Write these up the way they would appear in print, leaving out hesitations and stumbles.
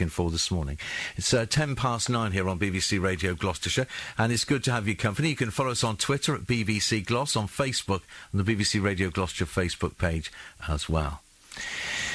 for this morning. It's 9:10 here on BBC Radio Gloucestershire, and it's good to have your company. You can follow us on Twitter at BBC Gloss, on Facebook, on the BBC Radio Gloucestershire Facebook page as well.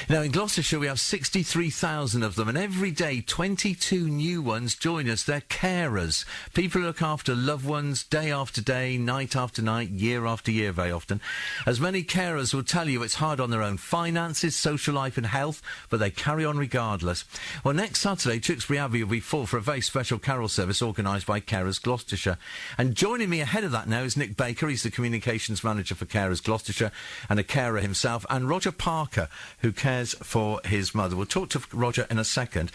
Now, in Gloucestershire, we have 63,000 of them, and every day 22 new ones join us. They're carers. People who look after loved ones day after day, night after night, year after year very often. As many carers will tell you, it's hard on their own finances, social life and health, but they carry on regardless. Well, next Saturday, Tewkesbury Abbey will be full for a very special carol service organised by Carers Gloucestershire. And joining me ahead of that now is Nick Baker. He's the Communications Manager for Carers Gloucestershire and a carer himself, and Roger Parker, who cares for his mother. We'll talk to Roger in a second.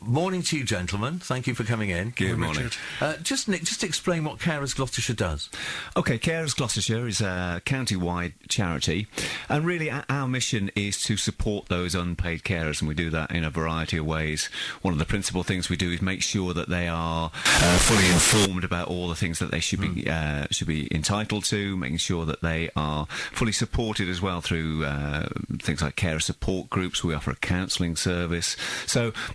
Morning to you, gentlemen. Thank you for coming in. Good morning. Nick, just explain what Carers Gloucestershire does. OK, Carers Gloucestershire is a county-wide charity, and really our mission is to support those unpaid carers, and we do that in a variety of ways. One of the principal things we do is make sure that they are fully informed about all the things that they should be entitled to, making sure that they are fully supported as well through things like carer support groups. We offer a counselling service.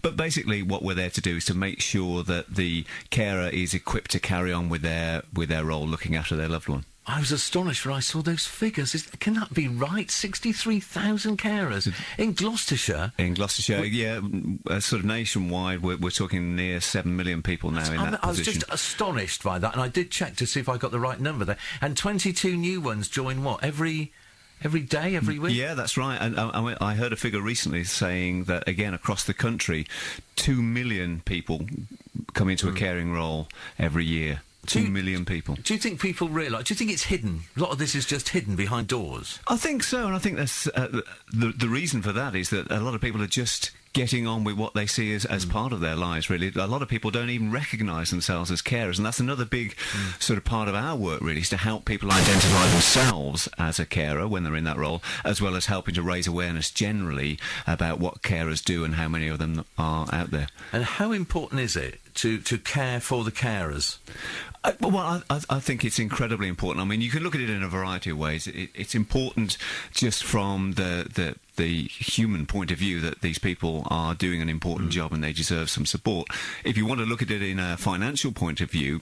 But basically what we're there to do is to make sure that the carer is equipped to carry on with their role looking after their loved one. I was astonished when I saw those figures. Can that be right? 63,000 carers in Gloucestershire? In Gloucestershire, sort of nationwide, we're talking near 7 million people now in that position. I was just astonished by that, and I did check to see if I got the right number there. And 22 new ones join what, every day, every week? Yeah, that's right. And I heard a figure recently saying that, again, across the country, 2 million people come into a caring role every year. 2 million people. Do you think people realise? Do you think it's hidden? A lot of this is just hidden behind doors. I think so, and I think that's the reason for that is that a lot of people are just getting on with what they see as part of their lives, really. A lot of people don't even recognise themselves as carers, and that's another big sort of part of our work, really, is to help people identify themselves as a carer when they're in that role, as well as helping to raise awareness generally about what carers do and how many of them are out there. And how important is it to care for the carers? I think it's incredibly important. I mean, you can look at it in a variety of ways. It's important just from the human point of view that these people are doing an important job and they deserve some support. If you want to look at it in a financial point of view,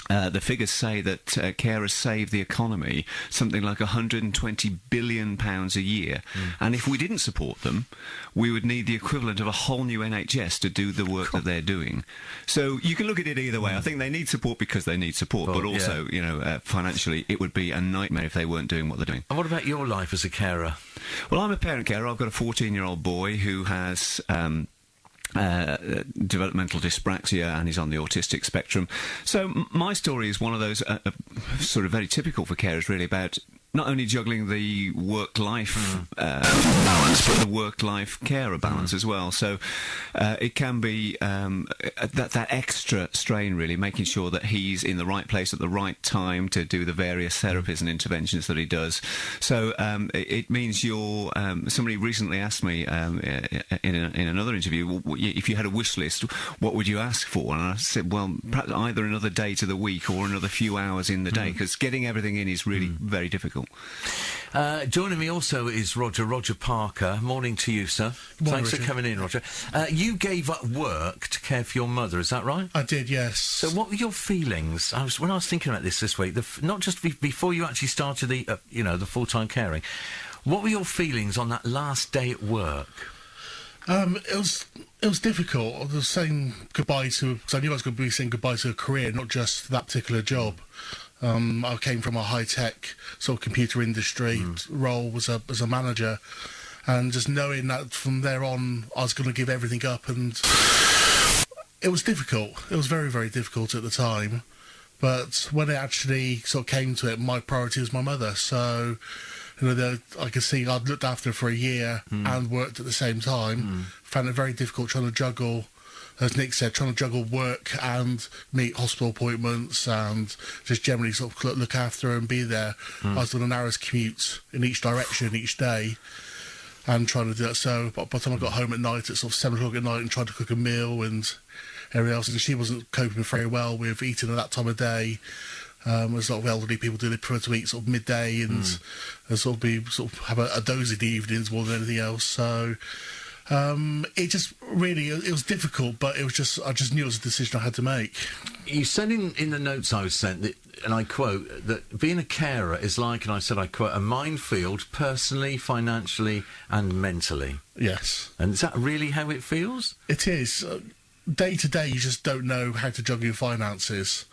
the figures say that carers save the economy something like £120 billion a year. And if we didn't support them, we would need the equivalent of a whole new NHS to do the work that they're doing. So you can look at it either way. I think they need support because they need support, but also, financially, it would be a nightmare if they weren't doing what they're doing. And what about your life as a carer? Well, I'm a parent carer. I've got a 14-year-old boy who has developmental dyspraxia and is on the autistic spectrum. So my story is one of those sort of very typical for carers, really, about not only juggling the work-life balance, but the work-life carer balance as well. So it can be that extra strain, really, making sure that he's in the right place at the right time to do the various therapies and interventions that he does. So it means you're... somebody recently asked me in another interview, if you had a wish list, what would you ask for? And I said, well, perhaps either another day to the week or another few hours in the day, because getting everything in is really very difficult. Joining me also is Roger Parker. Morning to you, sir. Morning, Thanks for coming in, Roger. You gave up work to care for your mother, is that right? I did, yes. So what were your feelings? When I was thinking about this week, not just before you actually started the full-time caring, what were your feelings on that last day at work? It was difficult. I was saying goodbye to... Because I knew I was going to be saying goodbye to a career, not just that particular job. I came from a high-tech sort of computer industry role as a manager, and just knowing that from there on I was going to give everything up, and it was difficult. It was very, very difficult at the time, but when it actually sort of came to it, my priority was my mother. So, I could see I'd looked after her for a year and worked at the same time. Found it very difficult trying to juggle, as Nick said, trying to juggle work and meet hospital appointments and just generally sort of look after her and be there. I was doing an hour's commute in each direction each day and trying to do that. So by the time I got home at night at sort of 7 o'clock at night and tried to cook a meal and everything else, and she wasn't coping very well with eating at that time of day. There's a lot of elderly people do, they prefer to eat sort of midday and sort of have a doze in the evenings more than anything else. So It just really, it was difficult, but I just knew it was a decision I had to make. You said in the notes I was sent, that, and I quote, that being a carer is like, and I said, I quote, a minefield personally, financially and mentally. Yes. And is that really how it feels? It is. Day to day, you just don't know how to juggle your finances.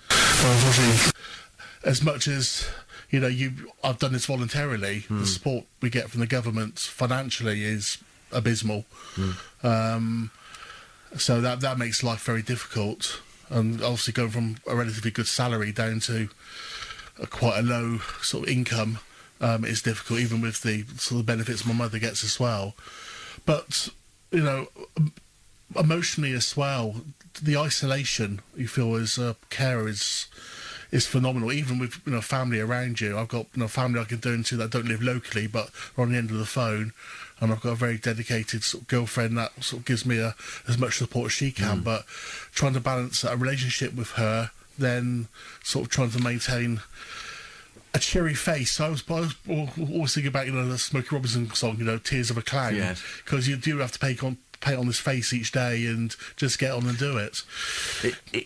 As much as, I've done this voluntarily, the support we get from the government financially is abysmal. So that makes life very difficult. And obviously going from a relatively good salary down to quite a low sort of income is difficult, even with the sort of benefits my mother gets as well. But, emotionally as well, the isolation you feel as a carer is phenomenal, even with family around you. I've got family I can turn to that don't live locally but are on the end of the phone, and I've got a very dedicated sort of girlfriend that sort of gives me as much support as she can. But trying to balance a relationship with her, then sort of trying to maintain a cheery face. I was always thinking about the Smokey Robinson song, Tears of a Clown, because you do have to paint on this face each day and just get on and do it.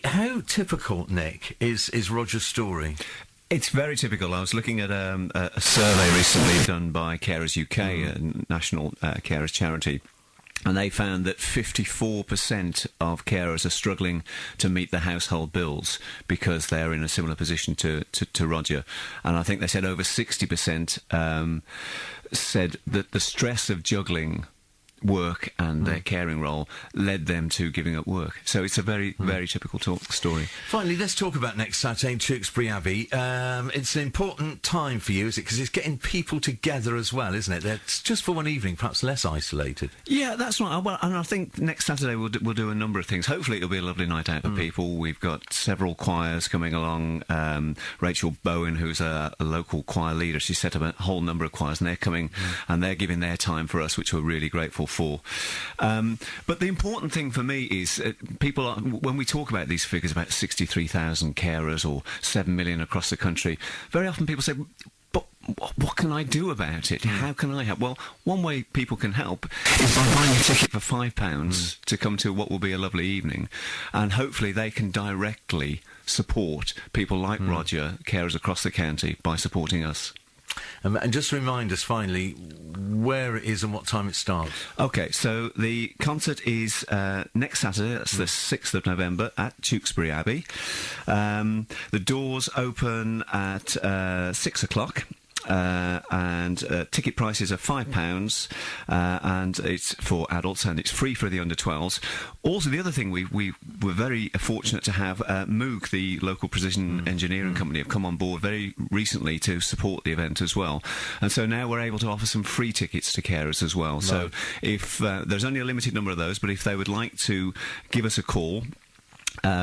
How typical, Nick, is Roger's story? It's very typical. I was looking at a survey recently done by Carers UK, a national carers charity, and they found that 54% of carers are struggling to meet the household bills because they're in a similar position to Roger. And I think they said over 60% said that the stress of juggling work and their caring role led them to giving up work. So it's a very, very typical story. Finally, let's talk about next Saturday in Tewkesbury Abbey. It's an important time for you, is it? Because it's getting people together as well, isn't it? It's just for one evening, perhaps less isolated. Yeah, that's right. Well, and I think next Saturday we'll do a number of things. Hopefully it'll be a lovely night out for people. We've got several choirs coming along. Rachel Bowen, who's a local choir leader, she set up a whole number of choirs, and they're coming and they're giving their time for us, which we're really grateful for. But the important thing for me is people, when we talk about these figures, about 63,000 carers or 7 million across the country, very often people say, but what can I do about it? How can I help? Well, one way people can help is by buying a ticket for £5 to come to what will be a lovely evening, and hopefully they can directly support people like Roger, carers across the county, by supporting us. And just remind us, finally, where it is and what time it starts. OK, so the concert is next Saturday, that's the 6th of November, at Tewkesbury Abbey. The doors open at 6 o'clock. And ticket prices are £5, and it's for adults, and it's free for the under 12s. Also, the other thing, we were very fortunate to have Moog, the local precision engineering company, have come on board very recently to support the event as well. And so now we're able to offer some free tickets to carers as well. Right. So if there's only a limited number of those, but if they would like to give us a call,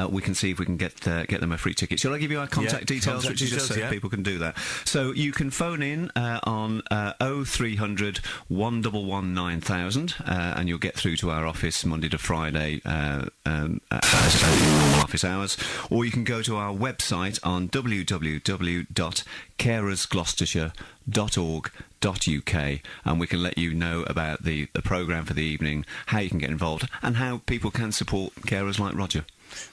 we can see if we can get them a free ticket. Shall I give you our contact details, which is just so people can do that? So you can phone in on 0300 111 9000, and you'll get through to our office Monday to Friday as normal office hours. Or you can go to our website on www.carersgloucestershire.org.uk, and we can let you know about the programme for the evening, how you can get involved, and how people can support carers like Roger.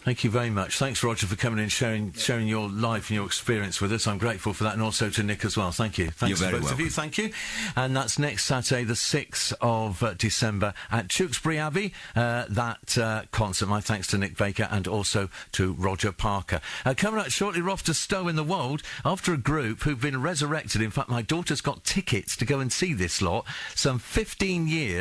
Thank you very much. Thanks, Roger, for coming in and sharing your life and your experience with us. I'm grateful for that, and also to Nick as well. Thank you. Thanks to both of you. Thank you. And that's next Saturday, the 6th of December at Tewkesbury Abbey, that concert. My thanks to Nick Baker and also to Roger Parker. Coming up shortly, we're off to Stowe in the Wold after a group who've been resurrected. In fact, my daughter's got tickets to go and see this lot. Some 15 years